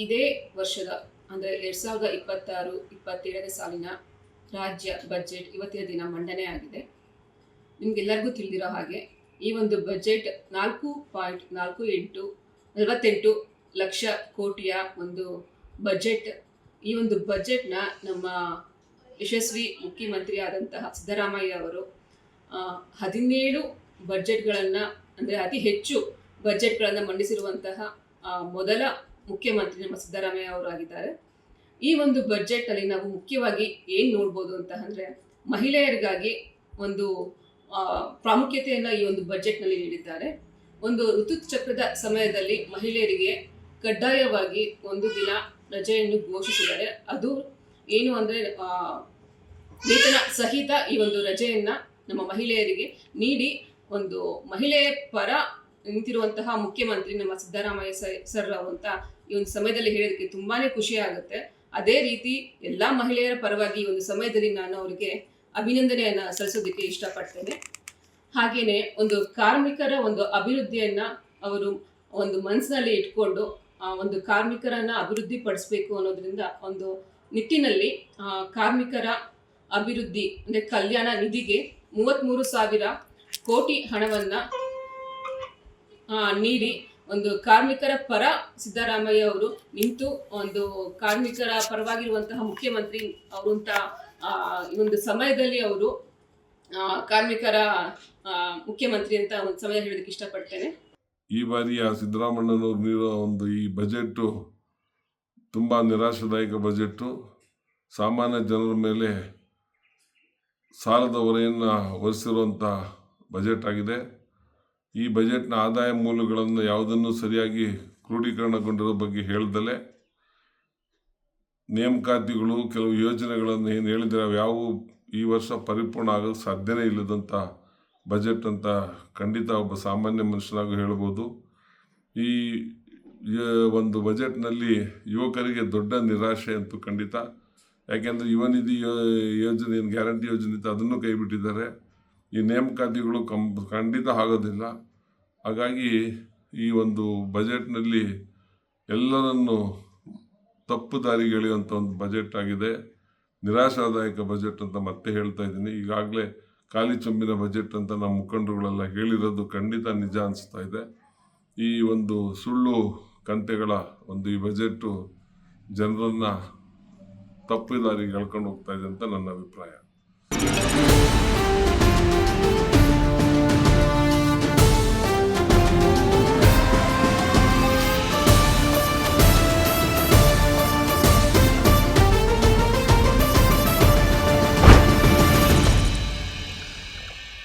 ಇದೇ ವರ್ಷದ ಅಂದರೆ 2026-27 ಸಾಲಿನ ರಾಜ್ಯ ಬಜೆಟ್ ಇವತ್ತಿನ ದಿನ ಮಂಡನೆ ಆಗಿದೆ. ನಿಮಗೆಲ್ಲರಿಗೂ ತಿಳಿದಿರೋ ಹಾಗೆ ಈ ಒಂದು ಬಜೆಟ್ 4.48 ಲಕ್ಷ ಕೋಟಿಯ ಒಂದು ಬಜೆಟ್. ಈ ಒಂದು ಬಜೆಟ್ನ ನಮ್ಮ ಯಶಸ್ವಿ ಮುಖ್ಯಮಂತ್ರಿ ಆದಂತಹ ಸಿದ್ದರಾಮಯ್ಯ ಅವರು 17 ಬಜೆಟ್ಗಳನ್ನು ಅಂದರೆ ಅತಿ ಹೆಚ್ಚು ಬಜೆಟ್ಗಳನ್ನು ಮಂಡಿಸಿರುವಂತಹ ಮೊದಲ ಮುಖ್ಯಮಂತ್ರಿ ನಮ್ಮ ಸಿದ್ದರಾಮಯ್ಯ ಅವರಾಗಿದ್ದಾರೆ. ಈ ಒಂದು ಬಜೆಟ್ನಲ್ಲಿ ನಾವು ಮುಖ್ಯವಾಗಿ ಏನು ನೋಡ್ಬೋದು ಅಂತ ಅಂದರೆ, ಮಹಿಳೆಯರಿಗಾಗಿ ಒಂದು ಪ್ರಾಮುಖ್ಯತೆಯನ್ನು ಈ ಒಂದು ಬಜೆಟ್ನಲ್ಲಿ ನೀಡಿದ್ದಾರೆ. ಒಂದು ಋತುಚಕ್ರದ ಸಮಯದಲ್ಲಿ ಮಹಿಳೆಯರಿಗೆ ಕಡ್ಡಾಯವಾಗಿ ಒಂದು ದಿನ ರಜೆಯನ್ನು ಘೋಷಿಸಿದ್ದಾರೆ. ಅದು ಏನು ಅಂದರೆ ವೇತನ ಸಹಿತ ಈ ಒಂದು ರಜೆಯನ್ನು ನಮ್ಮ ಮಹಿಳೆಯರಿಗೆ ನೀಡಿ ಒಂದು ಮಹಿಳೆಯ ಪರ ನಿಂತಿರುವಂತಹ ಮುಖ್ಯಮಂತ್ರಿ ನಮ್ಮ ಸಿದ್ದರಾಮಯ್ಯ ಸರ್ ಅಂತ ಈ ಒಂದು ಸಮಯದಲ್ಲಿ ಹೇಳೋದಕ್ಕೆ ತುಂಬಾನೇ ಖುಷಿ ಆಗುತ್ತೆ. ಅದೇ ರೀತಿ ಎಲ್ಲ ಮಹಿಳೆಯರ ಪರವಾಗಿ ಈ ಒಂದು ಸಮಯದಲ್ಲಿ ನಾನು ಅವರಿಗೆ ಅಭಿನಂದನೆಯನ್ನು ಸಲ್ಲಿಸೋದಕ್ಕೆ ಇಷ್ಟಪಡ್ತೇನೆ. ಹಾಗೇನೆ ಒಂದು ಕಾರ್ಮಿಕರ ಒಂದು ಅಭಿವೃದ್ಧಿಯನ್ನ ಅವರು ಒಂದು ಮನಸ್ಸಿನಲ್ಲಿ ಇಟ್ಕೊಂಡು ಒಂದು ಕಾರ್ಮಿಕರನ್ನ ಅಭಿವೃದ್ಧಿ ಪಡಿಸಬೇಕು ಅನ್ನೋದ್ರಿಂದ ಒಂದು ನಿಟ್ಟಿನಲ್ಲಿ ಕಾರ್ಮಿಕರ ಅಭಿವೃದ್ಧಿ ಅಂದರೆ ಕಲ್ಯಾಣ ನಿಧಿಗೆ 33,000 ಕೋಟಿ ಹಣವನ್ನ ನೀಡಿ ಒಂದು ಕಾರ್ಮಿಕರ ಪರ ಸಿದ್ದರಾಮಯ್ಯ ಅವರು ನಿಂತು ಒಂದು ಕಾರ್ಮಿಕರ ಪರವಾಗಿರುವಂತಹ ಮುಖ್ಯಮಂತ್ರಿ ಅವರು ಅಂತ ಈ ಒಂದು ಸಮಯದಲ್ಲಿ ಅವರು ಕಾರ್ಮಿಕರ ಮುಖ್ಯಮಂತ್ರಿ ಅಂತ ಒಂದು ಸಮಯ ಹೇಳೋದಕ್ಕೆ ಇಷ್ಟಪಡ್ತೇನೆ. ಈ ಬಾರಿಯ ಸಿದ್ದರಾಮಯ್ಯನವರು ನೀಡೋ ಒಂದು ಈ ಬಜೆಟ್ಟು ತುಂಬ ನಿರಾಶಾದಾಯಕ ಬಜೆಟ್ಟು. ಸಾಮಾನ್ಯ ಜನರ ಮೇಲೆ ಸಾಲದ ಹೊರೆಯನ್ನು ಹೊರಿಸಿರುವಂಥ ಬಜೆಟ್ ಆಗಿದೆ. ಈ ಬಜೆಟ್ನ ಆದಾಯ ಮೂಲಗಳನ್ನು ಯಾವುದನ್ನು ಸರಿಯಾಗಿ ಕ್ರೋಢೀಕರಣಗೊಂಡಿರೋ ಬಗ್ಗೆ ಹೇಳ್ದಲೆ ನೇಮಕಾತಿಗಳು ಕೆಲವು ಯೋಜನೆಗಳನ್ನು ಏನು ಹೇಳಿದರೆ ಅವು ಈ ವರ್ಷ ಪರಿಪೂರ್ಣ ಆಗೋಕ್ಕೆ ಸಾಧ್ಯನೇ ಇಲ್ಲದಂಥ ಬಜೆಟ್ ಅಂತ ಖಂಡಿತ ಒಬ್ಬ ಸಾಮಾನ್ಯ ಮನುಷ್ಯನಾಗೂ ಹೇಳ್ಬೋದು. ಈ ಒಂದು ಬಜೆಟ್ನಲ್ಲಿ ಯುವಕರಿಗೆ ದೊಡ್ಡ ನಿರಾಶೆ ಅಂತೂ ಖಂಡಿತ. ಯಾಕೆಂದರೆ ಯುವ ನಿಧಿ ಯೋಜನೆ ಏನು ಗ್ಯಾರಂಟಿ ಯೋಜನೆ ಇತ್ತು ಅದನ್ನು ಕೈ ಬಿಟ್ಟಿದ್ದಾರೆ. ಈ ನೇಮಕಾತಿಗಳು ಖಂಡಿತ ಆಗೋದಿಲ್ಲ. ಹಾಗಾಗಿ ಈ ಒಂದು ಬಜೆಟ್ನಲ್ಲಿ ಎಲ್ಲರನ್ನು ತಪ್ಪು ದಾರಿಗೆ ಎಳೆಯುವಂಥ ಒಂದು ಬಜೆಟ್ ಆಗಿದೆ. ನಿರಾಶಾದಾಯಕ ಬಜೆಟ್ ಅಂತ ಮತ್ತೆ ಹೇಳ್ತಾ ಇದ್ದೀನಿ. ಈಗಾಗಲೇ ಖಾಲಿ ಚೊಂಬಿನ ಬಜೆಟ್ ಅಂತ ನಮ್ಮ ಮುಖಂಡರುಗಳೆಲ್ಲ ಹೇಳಿರೋದು ಖಂಡಿತ ನಿಜ ಅನಿಸ್ತಾ ಇದೆ. ಈ ಒಂದು ಸುಳ್ಳು ಕಂತೆಗಳ ಒಂದು ಈ ಬಜೆಟ್ಟು ಜನರನ್ನು ತಪ್ಪು ದಾರಿಗೆ ಎಳ್ಕೊಂಡು ಹೋಗ್ತಾ ಇದೆ ಅಂತ ನನ್ನ ಅಭಿಪ್ರಾಯ.